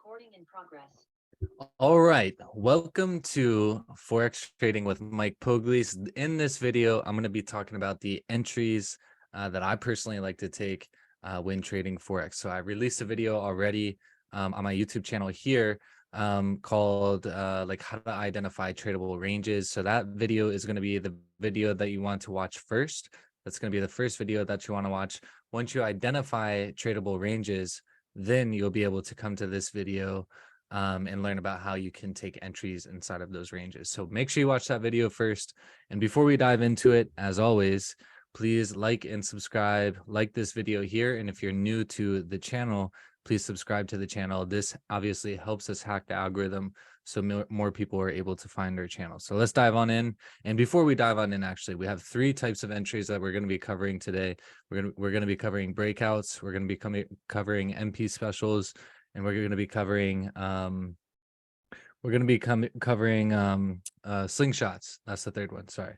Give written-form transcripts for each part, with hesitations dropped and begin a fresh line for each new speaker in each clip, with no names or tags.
Recording in progress.
All right, welcome to Forex Trading with Mike Pogles. In this video, I'm going to be talking about the entries that I personally like to take when trading Forex. So I released a video already on my YouTube channel here called like how to identify tradable ranges. So that video is going to be the video that you want to watch first. That's going to be the first video that you want to watch. Once you identify tradable ranges, then you'll be able to come to this video and learn about how you can take entries inside of those ranges. So make sure you watch that video first. And before we dive into it, as always, please like and subscribe, like this video here. And if you're new to the channel, please subscribe to the channel. This obviously helps us hack the algorithm so more people are able to find our channel. So let's dive on in. And before we dive on in, actually, we have three types of entries that we're going to be covering today. We're going to be covering breakouts. We're going to be covering MP specials, and we're going to be covering slingshots. That's the third one. Sorry.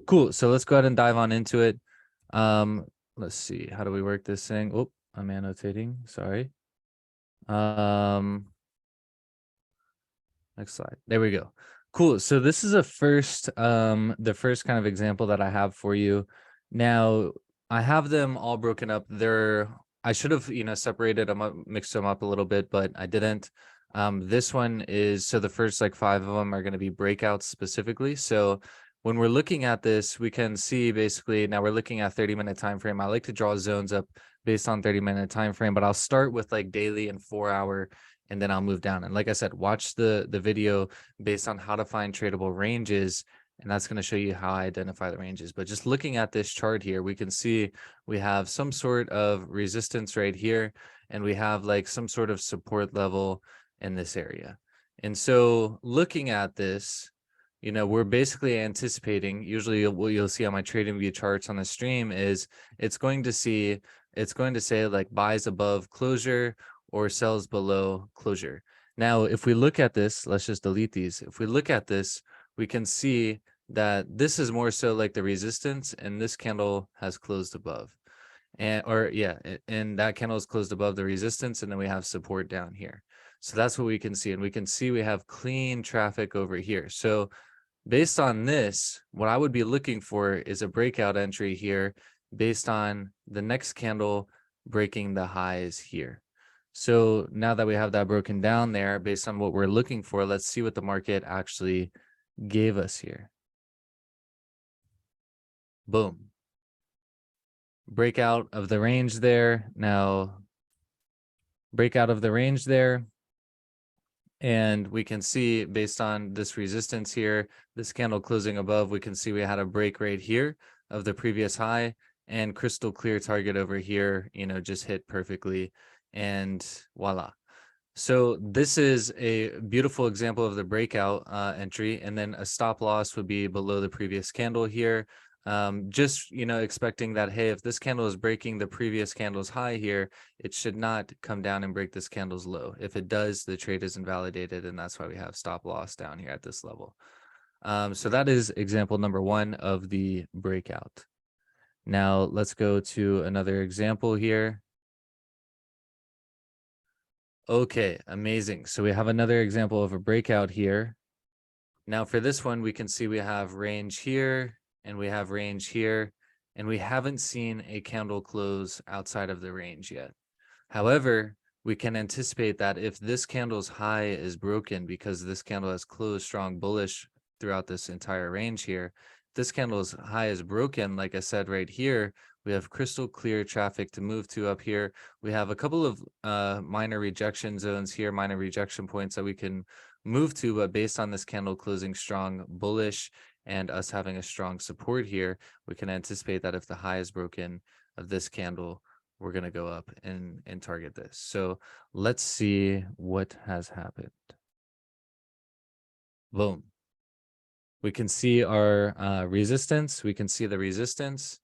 Cool. So let's go ahead and dive on into it. Let's see. How do we work this thing? Oh, I'm annotating. Sorry. Next slide. There we go. Cool. So this is the first kind of example that I have for you. Now I have them all broken up. I should have, separated them up, mixed them up a little bit, but I didn't. This one is, so the first like 5 of them are going to be breakouts specifically. So when we're looking at this, we can see basically, now we're looking at 30-minute time frame. I like to draw zones up based on 30-minute time frame, but I'll start with like daily and 4-hour, and then I'll move down. And like I said, watch the video based on how to find tradable ranges, and that's going to show you how I identify the ranges. But just looking at this chart here, we can see we have some sort of resistance right here, and we have like some sort of support level in this area. And so looking at this, we're basically anticipating, usually what you'll see on my trading view charts on the stream is it's going to say like buys above closure or sells below closure. Now, if we look at this, let's just delete these. If we look at this, we can see that this is more so like the resistance, and this candle has closed above. And that candle is closed above the resistance, and then we have support down here. So that's what we can see. And we can see we have clean traffic over here. So based on this, what I would be looking for is a breakout entry here based on the next candle breaking the highs here. So now that we have that broken down there, based on what we're looking for, let's see what the market actually gave us here. Boom. Breakout of the range there. Now, breakout of the range there. And we can see based on this resistance here, this candle closing above, we can see we had a break right here of the previous high, and crystal clear target over here, just hit perfectly, and voila. So this is a beautiful example of the breakout entry, and then a stop loss would be below the previous candle here. Just expecting that, hey, if this candle is breaking the previous candle's high here, it should not come down and break this candle's low. If it does, the trade is invalidated, and that's why we have stop loss down here at this level. So that is example number 1 of the breakout. Now let's go to another example here. Okay, amazing. So we have another example of a breakout here. Now for this one, we can see we have range here, and we have range here, and we haven't seen a candle close outside of the range yet. However, we can anticipate that if this candle's high is broken, because this candle has closed strong bullish throughout this entire range here, this candle's high is broken, like I said right here, we have crystal clear traffic to move to up here. We have a couple of minor rejection zones here, minor rejection points that we can move to, but based on this candle closing strong bullish and us having a strong support here, we can anticipate that if the high is broken of this candle, we're going to go up and target this. So let's see what has happened. Boom. We can see our resistance. We can see the resistance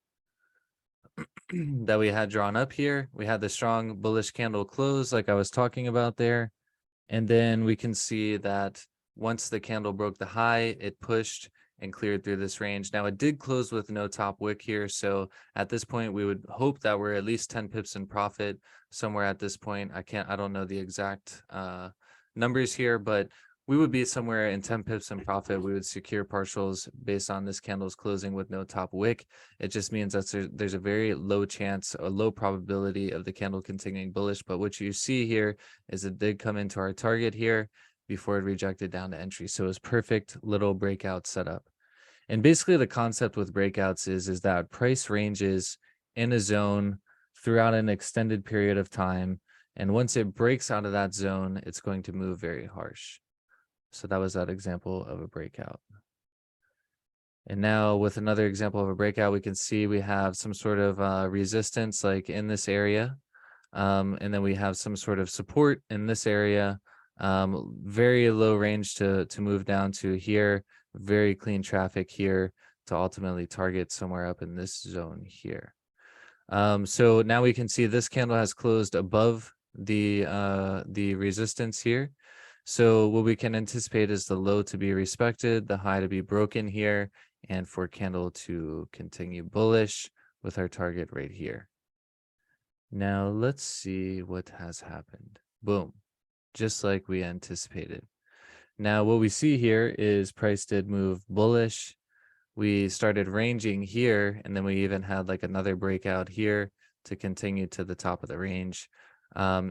that we had drawn up here. We had the strong bullish candle close like I was talking about there. And then we can see that once the candle broke the high, it pushed and cleared through this range. Now it did close with no top wick here, so at this point we would hope that we're at least 10 pips in profit somewhere at this point. I don't know the exact numbers here, but we would be somewhere in 10 pips in profit. We would secure partials based on this candle's closing with no top wick. It just means that there's a very low chance, a low probability of the candle continuing bullish. But what you see here is it did come into our target here before it rejected down to entry. So it was perfect little breakout setup. And basically the concept with breakouts is that price ranges in a zone throughout an extended period of time. And once it breaks out of that zone, it's going to move very harsh. So that was that example of a breakout. And now with another example of a breakout, we can see we have some sort of resistance like in this area. And then we have some sort of support in this area. Very low range to move down to here. Very clean traffic here to ultimately target somewhere up in this zone here. So now we can see this candle has closed above the resistance here. So what we can anticipate is the low to be respected, the high to be broken here, and for candle to continue bullish with our target right here. Now let's see what has happened. Boom, just like we anticipated. Now what we see here is price did move bullish. We started ranging here, and then we even had like another breakout here to continue to the top of the range.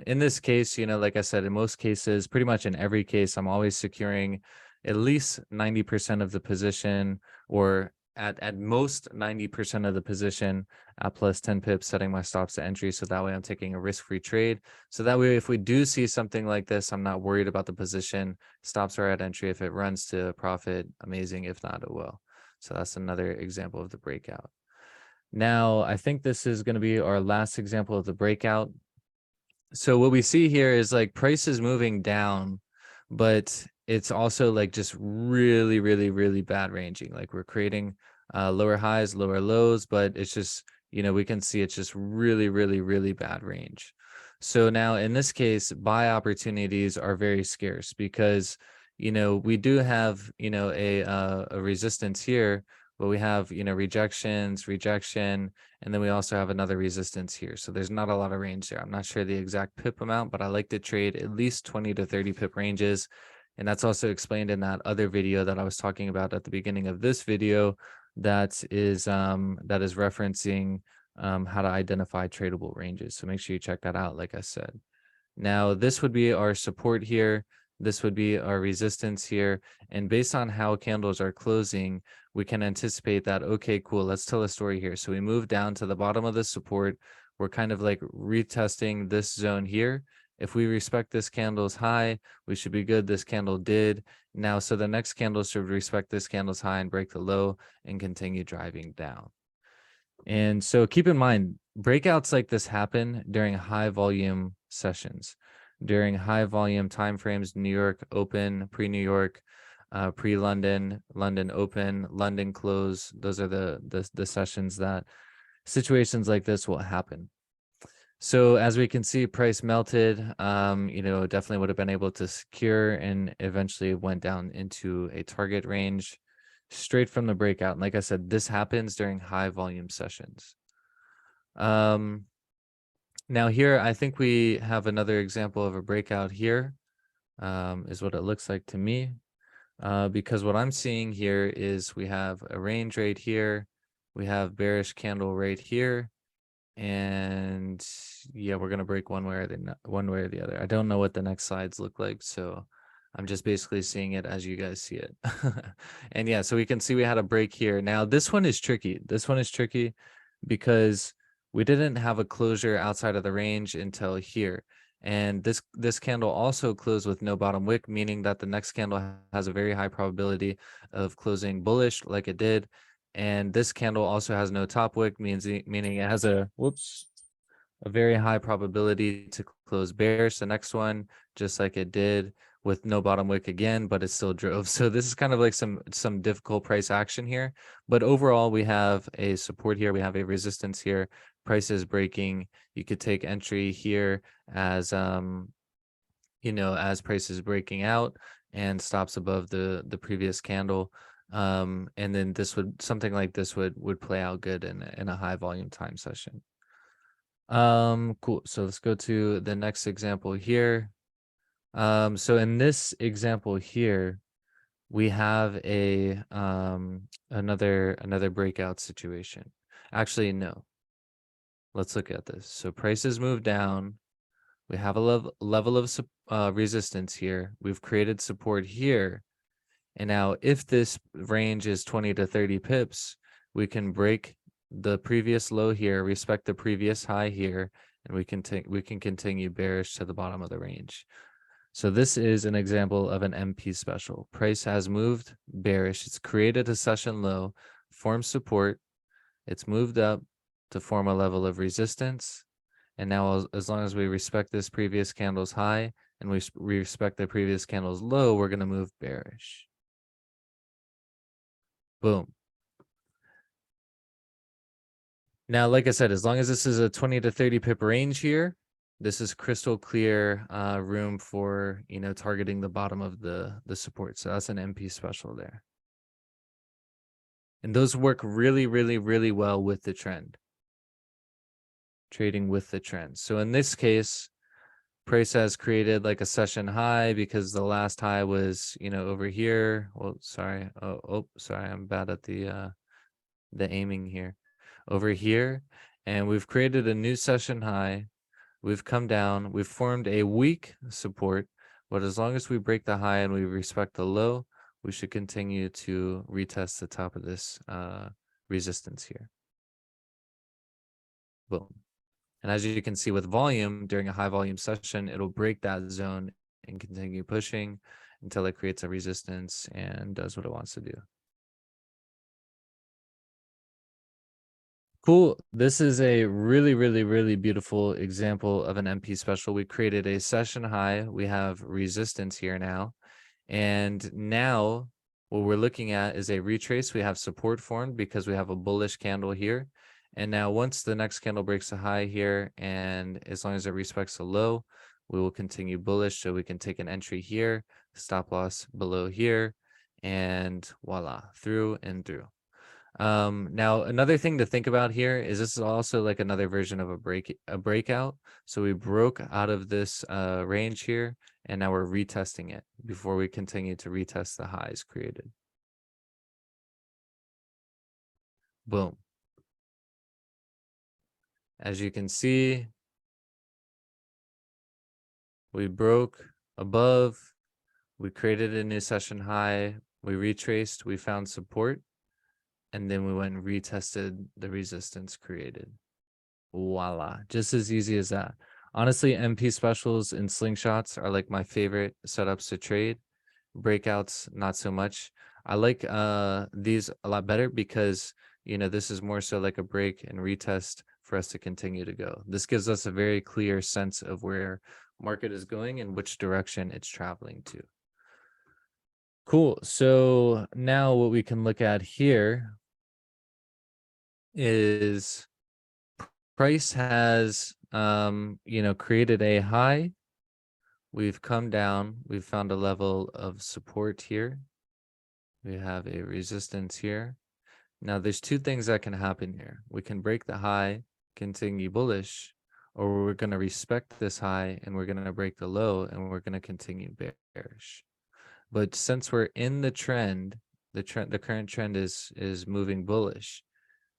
In this case, like I said, in most cases, pretty much in every case, I'm always securing at least 90% of the position, or at most 90% of the position at plus 10 pips, setting my stops to entry. So that way I'm taking a risk-free trade. So that way, if we do see something like this, I'm not worried about the position. Stops are at entry. If it runs to profit, amazing. If not, it will. So that's another example of the breakout. Now, I think this is going to be our last example of the breakout. So what we see here is like price is moving down, but it's also like just really, really, really bad ranging. Like we're creating lower highs, lower lows, but it's just, we can see it's just really, really, really bad range. So now in this case, buy opportunities are very scarce because, we do have, a resistance here, but we have, rejection, and then we also have another resistance here. So there's not a lot of range there. I'm not sure the exact pip amount, but I like to trade at least 20 to 30 pip ranges. And that's also explained in that other video that I was talking about at the beginning of this video that is referencing how to identify tradable ranges. So make sure you check that out, like I said. Now, this would be our support here. This would be our resistance here. And based on how candles are closing, we can anticipate that, okay, cool, let's tell a story here. So we move down to the bottom of the support. We're kind of like retesting this zone here. If we respect this candle's high, we should be good. This candle did. Now, so the next candle should respect this candle's high and break the low and continue driving down. And so keep in mind, breakouts like this happen during high volume sessions, during high volume timeframes, New York open, pre-New York, pre-London, London open, London close. Those are the sessions that situations like this will happen. So as we can see, price melted, definitely would have been able to secure and eventually went down into a target range straight from the breakout. And like I said, this happens during high volume sessions. Now here, I think we have another example of a breakout here, is what it looks like to me. Because what I'm seeing here is we have a range right here. We have bearish candle right here. And yeah, we're going to break one way or the other. I don't know what the next slides look like. So I'm just basically seeing it as you guys see it. And yeah, so we can see we had a break here. Now this one is tricky. This one is tricky because we didn't have a closure outside of the range until here. And this candle also closed with no bottom wick, meaning that the next candle has a very high probability of closing bullish like it did. And this candle also has no top wick, meaning it has a very high probability to close bearish. The next one, just like it did, with no bottom wick again, but it still drove. So this is kind of like some difficult price action here. But overall, we have a support here. We have a resistance here. Price is breaking. You could take entry here as as price is breaking out and stops above the previous candle. And then this would, something like this would play out good in a high volume time session. Cool. So let's go to the next example here. So in this example here, we have a another breakout situation. Actually, no. Let's look at this. So prices move down. We have a level of resistance here. We've created support here. And now if this range is 20 to 30 pips, we can break the previous low here, respect the previous high here, and we can continue bearish to the bottom of the range. So this is an example of an MP special. Price has moved bearish. It's created a session low, formed support. It's moved up to form a level of resistance. And now as long as we respect this previous candle's high and we respect the previous candle's low, we're going to move bearish. Boom. Now, like I said, as long as this is a 20 to 30 pip range here, this is crystal clear room for, targeting the bottom of the support. So that's an MP special there. And those work really, really, really well with the trend. Trading with the trend. So in this case, price has created like a session high because the last high was, over here. Well, sorry. Oh, sorry. I'm bad at the aiming here. Over here. And we've created a new session high. We've come down. We've formed a weak support. But as long as we break the high and we respect the low, we should continue to retest the top of this resistance here. Boom. And as you can see with volume, during a high volume session, it'll break that zone and continue pushing until it creates a resistance and does what it wants to do. Cool. This is a really, really, really beautiful example of an MP special. We created a session high. We have resistance here now. And now what we're looking at is a retrace. We have support formed because we have a bullish candle here. And now once the next candle breaks a high here, and as long as it respects a low, we will continue bullish. So we can take an entry here, stop loss below here, and voila, through and through. Now another thing to think about here is this is also like another version of a breakout. So we broke out of this range here, and now we're retesting it before we continue to retest the highs created. Boom. As you can see, we broke above, we created a new session high, we retraced, we found support, and then we went and retested the resistance created. Voila, just as easy as that. Honestly, MP specials and slingshots are like my favorite setups to trade. Breakouts, not so much. I like these a lot better because, this is more so like a break and retest for us to continue to go. This gives us a very clear sense of where market is going and which direction it's traveling to. Cool. So now what we can look at here is price has, created a high. We've come down. We've found a level of support here. We have a resistance here. Now, there's two things that can happen here. We can break the high, continue bullish, or we're going to respect this high and we're going to break the low and we're going to continue bearish. But since we're in the trend, the current trend is moving bullish,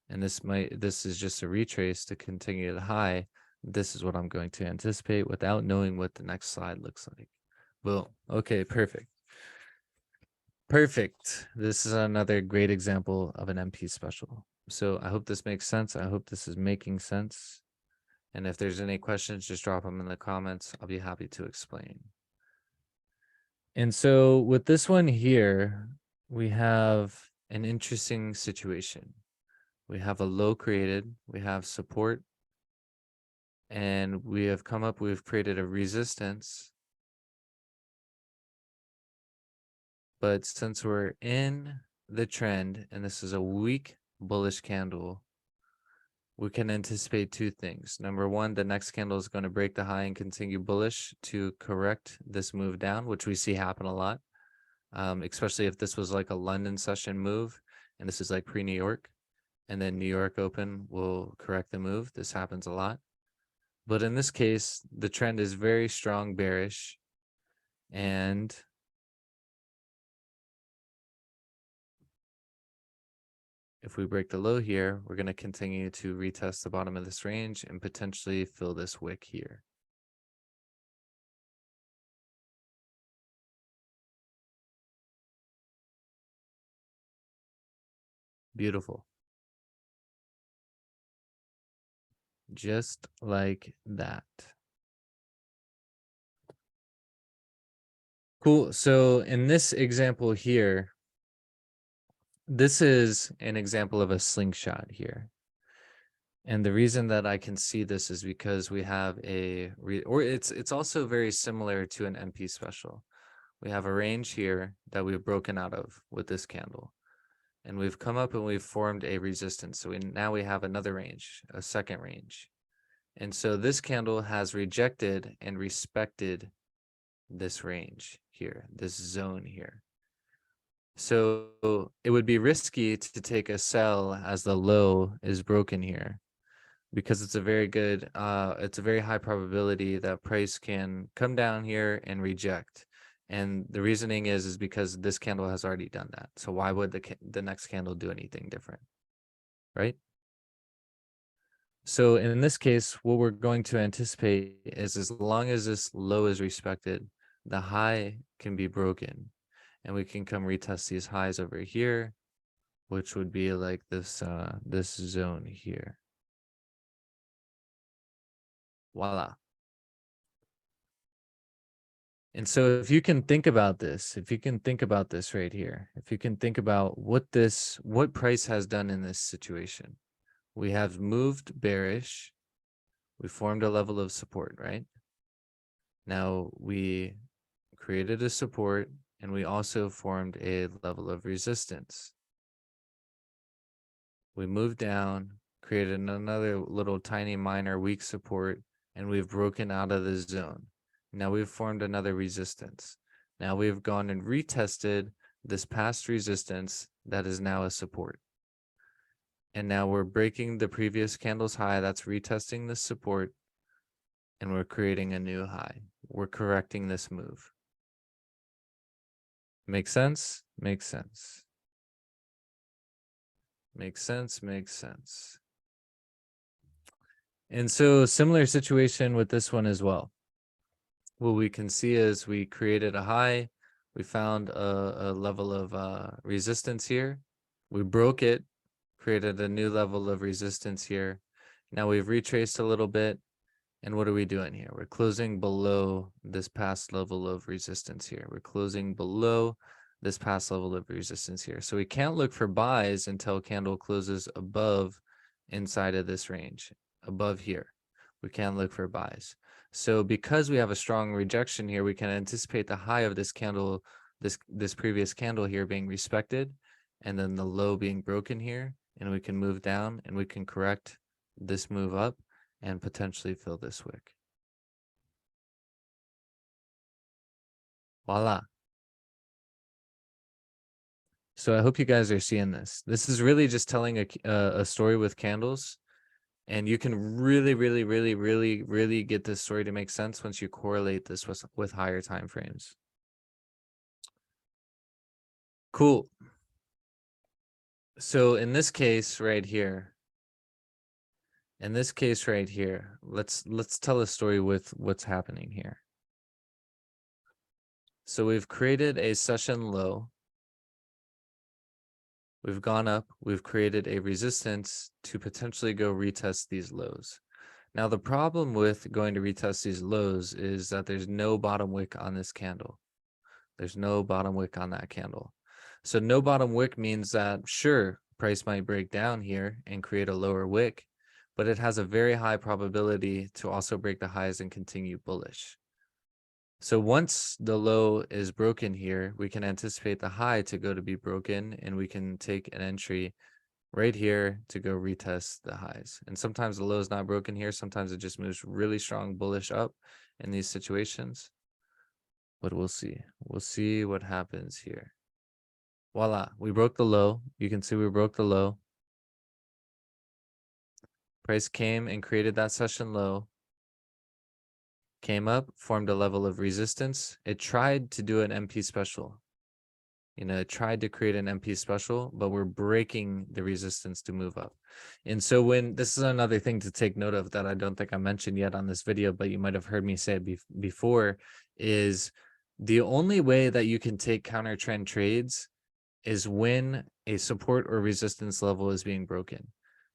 and this is just a retrace to continue the high. This is what I'm going to anticipate without knowing what the next slide looks like. Boom. Okay, perfect. Perfect. This is another great example of an MP special. So I hope this makes sense. I hope this is making sense. And if there's any questions, just drop them in the comments. I'll be happy to explain. And so with this one here, we have an interesting situation. We have a low created, we have support, and we've created a resistance. But since we're in the trend, and this is a weak bullish candle, we can anticipate two things. Number one, the next candle is going to break the high and continue bullish to correct this move down, which we see happen a lot. especially if this was like a London session move and this is like pre-New York, and then New York open will correct the move. This happens a lot. But in this case, the trend is very strong bearish, and if we break the low here, we're going to continue to retest the bottom of this range and potentially fill this wick here. Beautiful. Just like that. Cool. So in this example here, this is an example of a slingshot here. And the reason that I can see this is because we have it's also very similar to an MP special. We have a range here that we've broken out of with this candle. And we've come up and we've formed a resistance. So now we have another range, a second range. And so this candle has rejected and respected this range here, this zone here. So it would be risky to take a sell as the low is broken here, because it's a very high probability that price can come down here and reject. And the reasoning is because this candle has already done that. So why would the next candle do anything different, right? So in this case, what we're going to anticipate is, as long as this low is respected, the high can be broken, and we can come retest these highs over here, which would be like this zone here. Voila. And so if you can think about this, right here, if you can think about what price has done in this situation, we have moved bearish. We formed a level of support, right? Now we created a support, and we also formed a level of resistance. We moved down, created another little tiny minor weak support, and we've broken out of the zone. Now we've formed another resistance. Now we've gone and retested this past resistance that is now a support. And now we're breaking the previous candle's high that's retesting this support, and we're creating a new high. We're correcting this move. Make sense? Makes sense. Makes sense, makes sense. And so similar situation with this one as well. What we can see is we created a high, we found a level of resistance here, we broke it, created a new level of resistance here. Now we've retraced a little bit, and what are we doing here? We're closing below this past level of resistance here. We're closing below this past level of resistance here. So we can't look for buys until candle closes above, inside of this range, above here. We can't look for buys. So because we have a strong rejection here, we can anticipate the high of this candle, this previous candle here being respected, and then the low being broken here, and we can move down and we can correct this move up and potentially fill this wick. Voila. So I hope you guys are seeing this. This is really just telling a story with candles. And you can really get this story to make sense once you correlate this with higher time frames. Cool. So in this case right here, let's tell a story with what's happening here. So we've created a session low. We've gone up, we've created a resistance to potentially go retest these lows. Now, the problem with going to retest these lows is that there's no bottom wick on this candle. There's no bottom wick on that candle. So no bottom wick means that, sure, price might break down here and create a lower wick, but it has a very high probability to also break the highs and continue bullish. So once the low is broken here, we can anticipate the high to go to be broken, and we can take an entry right here to go retest the highs. And sometimes the low is not broken here. Sometimes it just moves really strong bullish up in these situations. but we'll see. We'll see what happens here. Voila, we broke the low. You can see we broke the low. Price came and created that session low. Came up, formed a level of resistance. It tried to do an MP special. It tried to create an MP special, but we're breaking the resistance to move up. And so this is another thing to take note of that I don't think I mentioned yet on this video, but you might have heard me say before, is the only way that you can take counter trend trades is when a support or resistance level is being broken.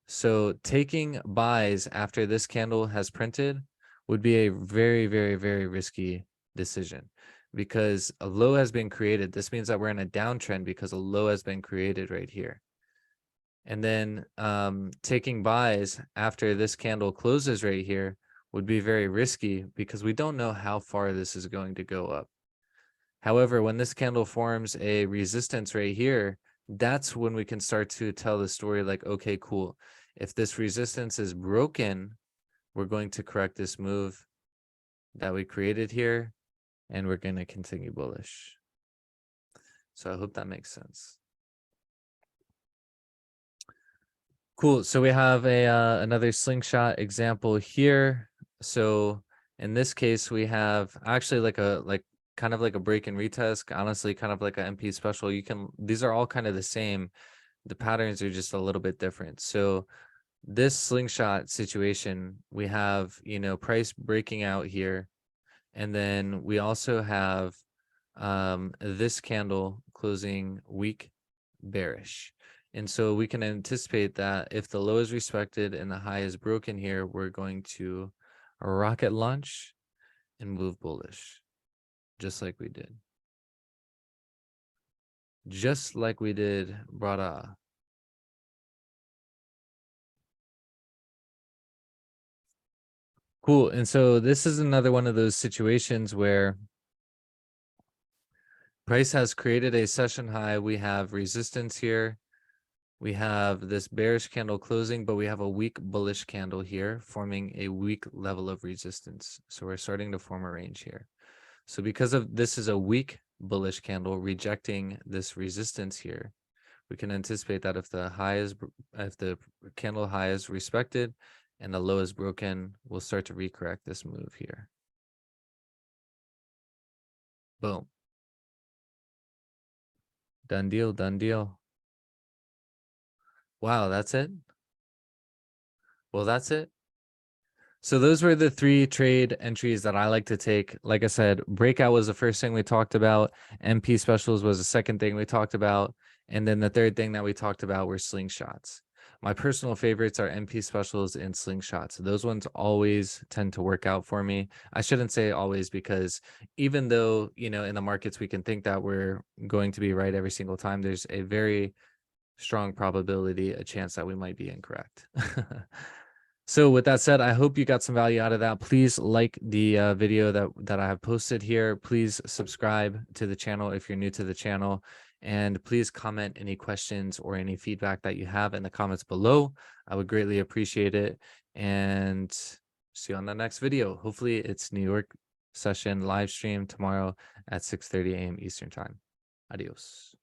So taking buys after this candle has printed would be a very, very, very risky decision, because a low has been created. This means that we're in a downtrend because a low has been created right here. And then taking buys after this candle closes right here would be very risky because we don't know how far this is going to go up. However, when this candle forms a resistance right here, that's when we can start to tell the story like, okay, cool. If this resistance is broken, we're going to correct this move that we created here, and we're going to continue bullish. So I hope that makes sense. Cool. So we have another slingshot example here. So in this case, we have actually kind of like a break and retest, honestly, kind of like an MP special. These are all kind of the same. The patterns are just a little bit different. So this slingshot situation, we have, price breaking out here. And then we also have this candle closing weak bearish. And so we can anticipate that if the low is respected and the high is broken here, we're going to rocket launch and move bullish, just like we did. Just like we did, brother. Cool. And so this is another one of those situations where price has created a session high. We have resistance here. We have this bearish candle closing, but we have a weak bullish candle here forming a weak level of resistance. So we're starting to form a range here. So because of this is a weak bullish candle rejecting this resistance here, we can anticipate that if the candle high is respected and the low is broken, we'll start to recorrect this move here. Boom. Done deal, done deal. Wow, that's it? Well, that's it. So those were the 3 trade entries that I like to take. Like I said, breakout was the first thing we talked about. MP specials was the second thing we talked about. And then the third thing that we talked about were slingshots. My personal favorites are MP specials and slingshots. Those ones always tend to work out for me. I shouldn't say always, because even though, in the markets we can think that we're going to be right every single time, there's a very strong probability, a chance that we might be incorrect. So with that said, I hope you got some value out of that. Please like the video that I have posted here. Please subscribe to the channel if you're new to the channel. And please comment any questions or any feedback that you have in the comments below. I would greatly appreciate it. And see you on the next video. Hopefully it's New York session live stream tomorrow at 6:30 a.m. Eastern time. Adios.